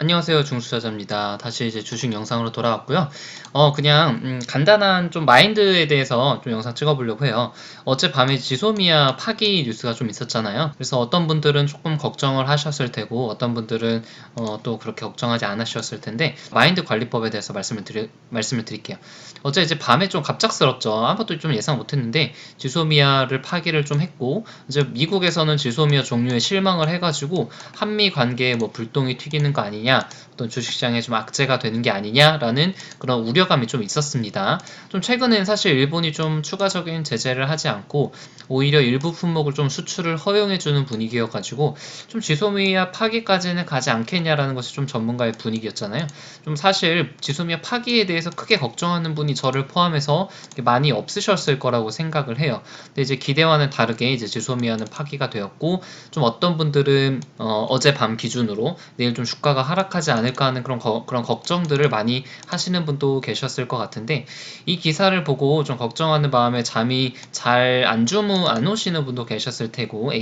안녕하세요. 중수자자입니다. 다시 이제 주식 영상으로 돌아왔고요. 그냥 간단한 좀 마인드에 대해서 좀 영상 찍어보려고 해요. 어젯밤에 지소미아 파기 뉴스가 좀 있었잖아요. 그래서 어떤 분들은 조금 걱정을 하셨을 테고 어떤 분들은 또 그렇게 걱정하지 않으셨을 텐데 마인드 관리법에 대해서 말씀을 드릴게요. 어제 이제 밤에 좀 갑작스럽죠. 아무것도 좀 예상 못했는데 지소미아를 파기를 좀 했고 이제 미국에서는 지소미아 종류에 실망을 해가지고 한미 관계에 뭐 불똥이 튀기는 거 아니냐, 어떤 주식시장에 좀 악재가 되는 게 아니냐라는 그런 우려감이 좀 있었습니다. 좀 최근엔 사실 일본이 좀 추가적인 제재를 하지 않고 오히려 일부 품목을 좀 수출을 허용해주는 분위기여가지고 좀 지소미아 파기까지는 가지 않겠냐라는 것이 좀 전문가의 분위기였잖아요. 좀 사실 지소미아 파기에 대해서 크게 걱정하는 분이 저를 포함해서 많이 없으셨을 거라고 생각을 해요. 근데 이제 기대와는 다르게 이제 지소미아는 파기가 되었고 좀 어떤 분들은 어젯밤 기준으로 내일 좀 주가가 하락하지 않을까 하는 그런 걱정들을 많이 하시는 분도 계셨을 것 같은데 이 기사를 보고 좀 걱정하는 마음에 잠이 잘 안 오시는 분도 계셨을 테고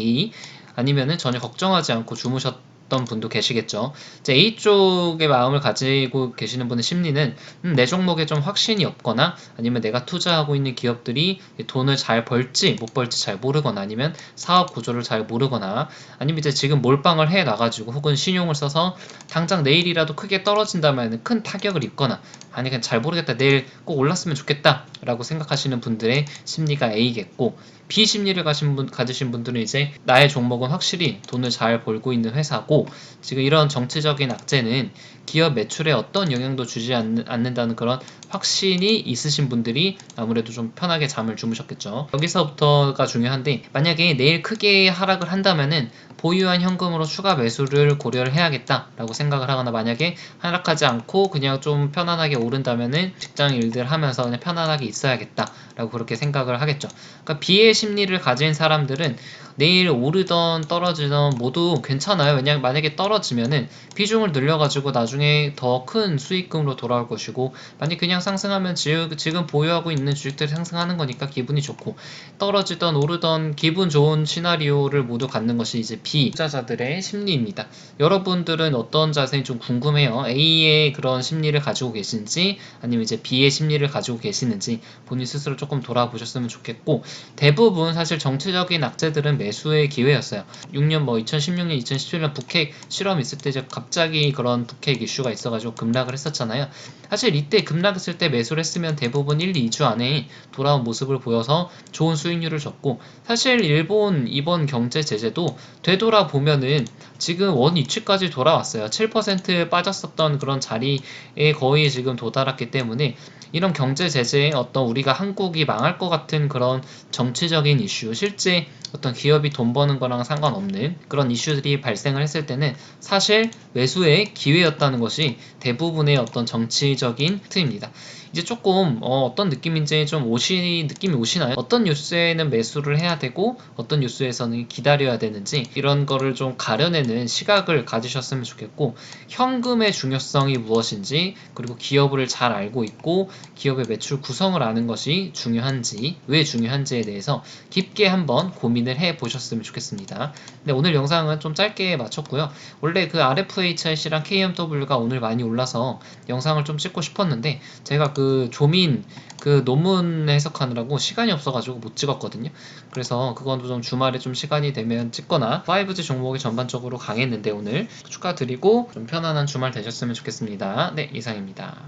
아니면은 전혀 걱정하지 않고 주무셨던 분도 계시겠죠. 이제 A 쪽의 마음을 가지고 계시는 분의 심리는 내 종목에 좀 확신이 없거나 아니면 내가 투자하고 있는 기업들이 돈을 잘 벌지 못 벌지 잘 모르거나 아니면 사업 구조를 잘 모르거나 아니면 이제 지금 몰빵을 해 놔가지고 혹은 신용을 써서 당장 내일이라도 크게 떨어진다면 큰 타격을 입거나 아니 그냥 잘 모르겠다 내일 꼭 올랐으면 좋겠다 라고 생각하시는 분들의 심리가 A겠고 B 심리를 가지신 분들은 이제 나의 종목은 확실히 돈을 잘 벌고 있는 회사고 지금 이런 정치적인 악재는 기업 매출에 어떤 영향도 주지 않는다는 그런 확신이 있으신 분들이 아무래도 좀 편하게 잠을 주무셨겠죠. 여기서부터가 중요한데 만약에 내일 크게 하락을 한다면은 보유한 현금으로 추가 매수를 고려를 해야겠다라고 생각을 하거나 만약에 하락하지 않고 그냥 좀 편안하게 오른다면은 직장 일들 하면서 그냥 편안하게 있어야겠다라고 그렇게 생각을 하겠죠. 그러니까 비의 심리를 가진 사람들은 내일 오르던 떨어지던 모두 괜찮아요. 왜냐면 만약에 떨어지면은 비중을 늘려가지고 나중에 더 큰 수익금으로 돌아올 것이고 만약 그냥 상승하면 지금 보유하고 있는 주식들이 상승하는 거니까 기분이 좋고 떨어지던 오르던 기분 좋은 시나리오를 모두 갖는 것이 이제 B 투자자들의 심리입니다. 여러분들은 어떤 자세인지 좀 궁금해요. A의 그런 심리를 가지고 계신지 아니면 이제 B의 심리를 가지고 계시는지 본인 스스로 조금 돌아보셨으면 좋겠고 대부분 사실 정치적인 악재들은 매수의 기회였어요. 6년 뭐 2016년, 2017년 북핵 실험 있을 때 이제 갑자기 그런 북핵 이슈가 있어가지고 급락을 했었잖아요. 사실 이때 급락했을 때 매수를 했으면 대부분 1, 2주 안에 돌아온 모습을 보여서 좋은 수익률을 줬고 사실 일본 이번 경제 제재도 되돌아보면은 지금 원 위치까지 돌아왔어요. 7% 빠졌었던 그런 자리에 거의 지금 도달했기 때문에 이런 경제 제재에 어떤 우리가 한국이 망할 것 같은 그런 정치적인 이슈, 실제 어떤 기업이 돈 버는 거랑 상관없는 그런 이슈들이 발생을 했을 때는 사실 매수의 기회였다는 것이 대부분의 어떤 정치적인 팩트입니다. 이제 조금 떤 느낌인지 좀 느낌이 오시나요? 어떤 뉴스에는 매수를 해야 되고 어떤 뉴스에서는 기다려야 되는지 이런 거를 좀 가려내는 시각을 가지셨으면 좋겠고 현금의 중요성이 무엇인지 그리고 기업을 잘 알고 있고 기업의 매출 구성을 아는 것이 중요한지 왜 중요한지에 대해서 깊게 한번 고민을 해 보셨으면 좋겠습니다. 네, 오늘 영상은 좀 짧게 마쳤고요. 원래 그 RFHIC랑 KMW가 오늘 많이 올라서 영상을 좀 찍고 싶었는데 제가 그 조민 그 논문 해석하느라고 시간이 없어가지고 못 찍었거든요. 그래서 그건 좀 주말에 좀 시간이 되면 찍거나 5G 종목이 전반적으로 강했는데 오늘 축하드리고 좀 편안한 주말 되셨으면 좋겠습니다. 네, 이상입니다.